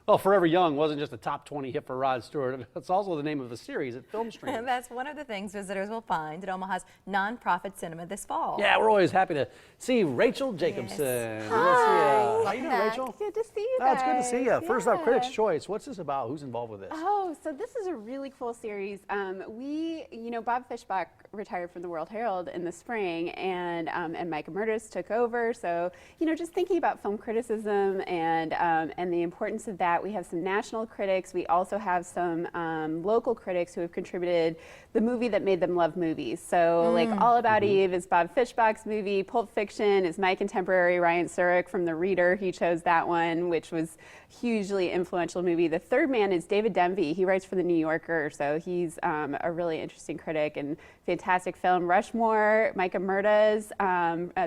Well, Forever Young wasn't just a top 20 hit for Rod Stewart. It's also the name of the series at Film Streams. And that's one of the things visitors will find at Omaha's nonprofit cinema this fall. Yeah, we're always happy to see Rachel Jacobsen. Yes. Hi. How you doing, back. Rachel? Good to see you guys. It's good to see you. First up, Yeah. Critics' Choice. What's this about? Who's involved with this? Oh, so this is a really cool series. Bob Fishbach retired from the World Herald in the spring, and Micah Murtis took over. So, just thinking about film criticism and the importance of that, we have some national critics. We also have some local critics who have contributed the movie that made them love movies. So, like All About Eve is Bob Fishbach's movie. Pulp Fiction is my contemporary Ryan Surik from The Reader. He chose that one, which was hugely influential movie. The Third Man is David Denby. He writes for The New Yorker, so he's a really interesting critic and fantastic film. Rushmore, Micah Murtis,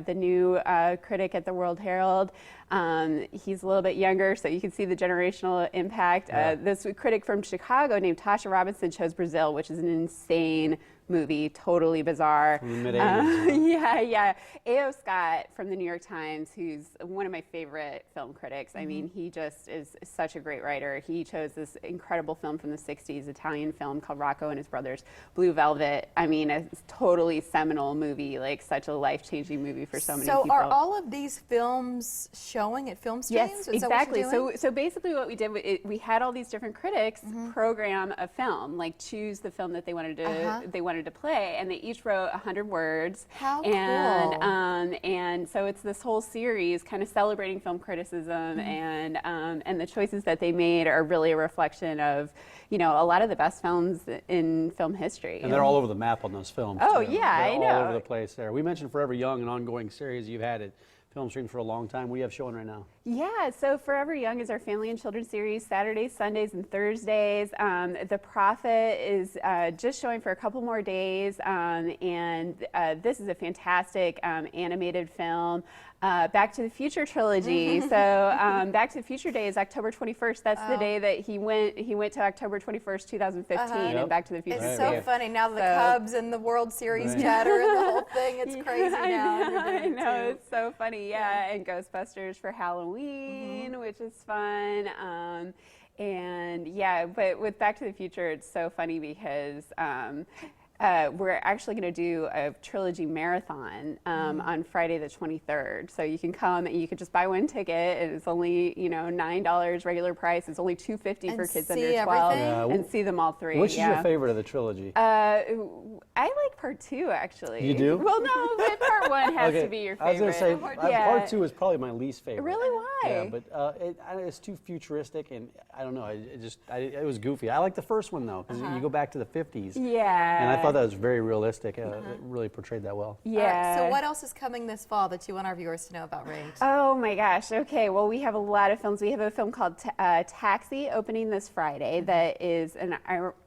the new critic at the World Herald. He's a little bit younger, so you can see the generational impact. This critic from Chicago named Tasha Robinson chose Brazil, which is an insane movie, totally bizarre. From the mid-80s. Yeah. A.O. Scott from the New York Times, who's one of my favorite film critics. I mean, he just is such a great writer. He chose this incredible film from the 60s, Italian film called Rocco and His Brothers, Blue Velvet. I mean, a totally seminal movie, like such a life-changing movie for so many people. So are all of these films showing at Film Streams? Yes, Is exactly. That what you're doing? So basically what we did, we had all these different critics program a film, like choose the film that they wanted to play, and they each wrote 100 words. How and, cool. And so it's this whole series kind of celebrating film criticism, and the choices that they made are really a reflection of, a lot of the best films in film history. And they're all over the map on those films. Oh, too. yeah, They're I know. all over the place there. We mentioned Forever Young, an ongoing series you've had at Film Streams for a long time. What do you have showing right now? Yeah, so Forever Young is our family and children's series, Saturdays, Sundays, and Thursdays. The Prophet is just showing for a couple more days, and this is a fantastic animated film. Back to the Future trilogy. So Back to the Future Day is October 21st. That's the day that he went to October 21st, 2015, and Back to the Future. It's so funny now the Cubs and the World Series chatter and the whole thing. It's crazy now. I know, it's so funny. Yeah, and Ghostbusters for Halloween, which is fun. And yeah, but with Back to the Future, it's so funny because we're actually going to do a trilogy marathon on Friday the 23rd. So you can come and you can just buy one ticket, and it's only $9 regular price. It's only $2.50 for kids under 12, and see them all three. Which is your favorite of the trilogy? I like part 2 actually. You do? Well, no, but part 1 has to be your favorite. I was going to say part 2 is probably my least favorite. Really? Why? Yeah, but it's too futuristic, and I don't know. It was goofy. I like the first one though, because you go back to the 50s. Yeah. And I thought that was very realistic. It really portrayed that well. Yeah. So what else is coming this fall that you want our viewers to know about, Rach? Oh my gosh. Okay. Well, we have a lot of films. We have a film called Taxi opening this Friday that is an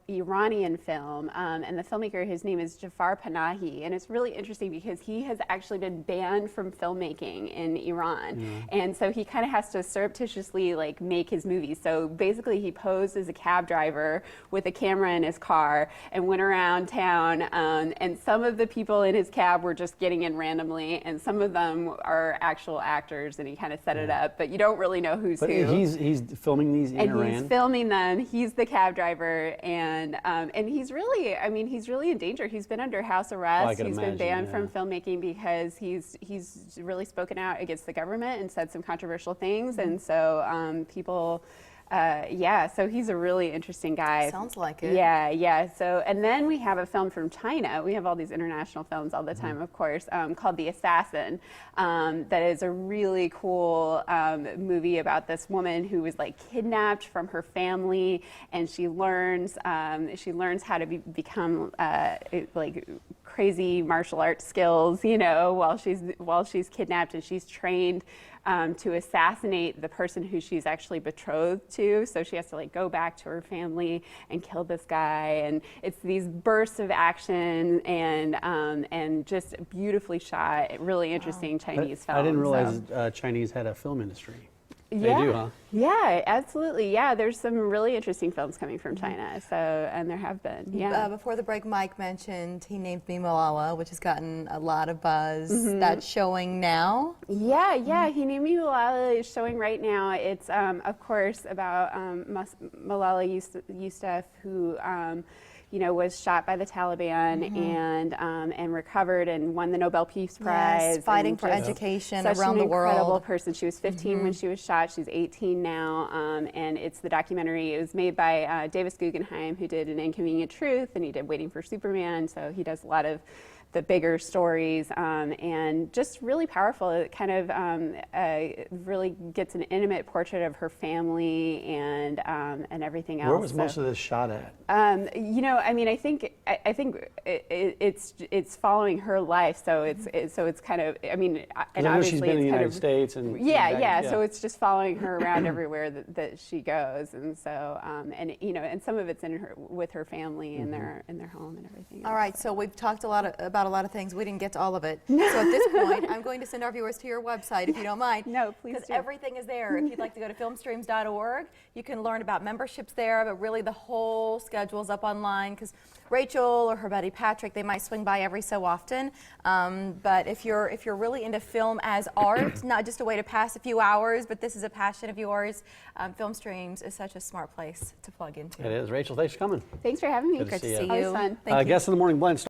Iranian film, and the filmmaker, his name is Jafar Panahi, and it's really interesting because he has actually been banned from filmmaking in Iran, and so he kind of has to surreptitiously make his movies. So basically he posed as a cab driver with a camera in his car and went around town, and some of the people in his cab were just getting in randomly, and some of them are actual actors, and he kind of set it up, but you don't really know who's who. He's filming these in Iran? He's filming them. He's the cab driver, and he's really, he's really in danger. He's been under house arrest. He's been banned from filmmaking because he's really spoken out against the government and said some controversial things, and so people. So he's a really interesting guy. Sounds like it. Yeah. So, and then we have a film from China. We have all these international films all the time, of course, called The Assassin. That is a really cool movie about this woman who was kidnapped from her family, and she learns how to become crazy martial arts skills, while she's kidnapped, and she's trained to assassinate the person who she's actually betrothed to. So she has to go back to her family and kill this guy. And it's these bursts of action and just beautifully shot, really interesting Chinese films. I didn't realize Chinese had a film industry. Yeah. They do, huh? Yeah, absolutely. Yeah, there's some really interesting films coming from China. So, and there have been. Yeah. Before the break, Mike mentioned He Named Me Malala, which has gotten a lot of buzz. That's showing now. Yeah. He Named Me Malala is showing right now. It's, of course, about Malala Yousafzai, who was shot by the Taliban and recovered and won the Nobel Peace Prize. Yes, fighting for education around the world. Such an incredible person. She was 15 when she was shot. She's 18 now, and it's the documentary. It was made by Davis Guggenheim, who did An Inconvenient Truth, and he did Waiting for Superman. So he does a lot of the bigger stories, and just really powerful. It kind of really gets an intimate portrait of her family and everything else. Where was most of this shot at? I think it's following her life, so it's kind of, and I know obviously she's been in the it's kind United of, States and so it's just following her around everywhere that she goes, and so and some of it's with her family in their home and everything. All right, so we've talked about a lot of things. We didn't get to all of it. So at this point, I'm going to send our viewers to your website, if you don't mind. No, please do. Because everything is there. If you'd like to go to filmstreams.org, you can learn about memberships there, but really the whole schedule's up online, because Rachel or her buddy Patrick, they might swing by every so often. But if you're really into film as art, not just a way to pass a few hours, but this is a passion of yours, Film Streams is such a smart place to plug into. It is. Rachel, thanks for coming. Thanks for having me. Good to see you. Always fun. Thank you. Guest in the Morning Blend.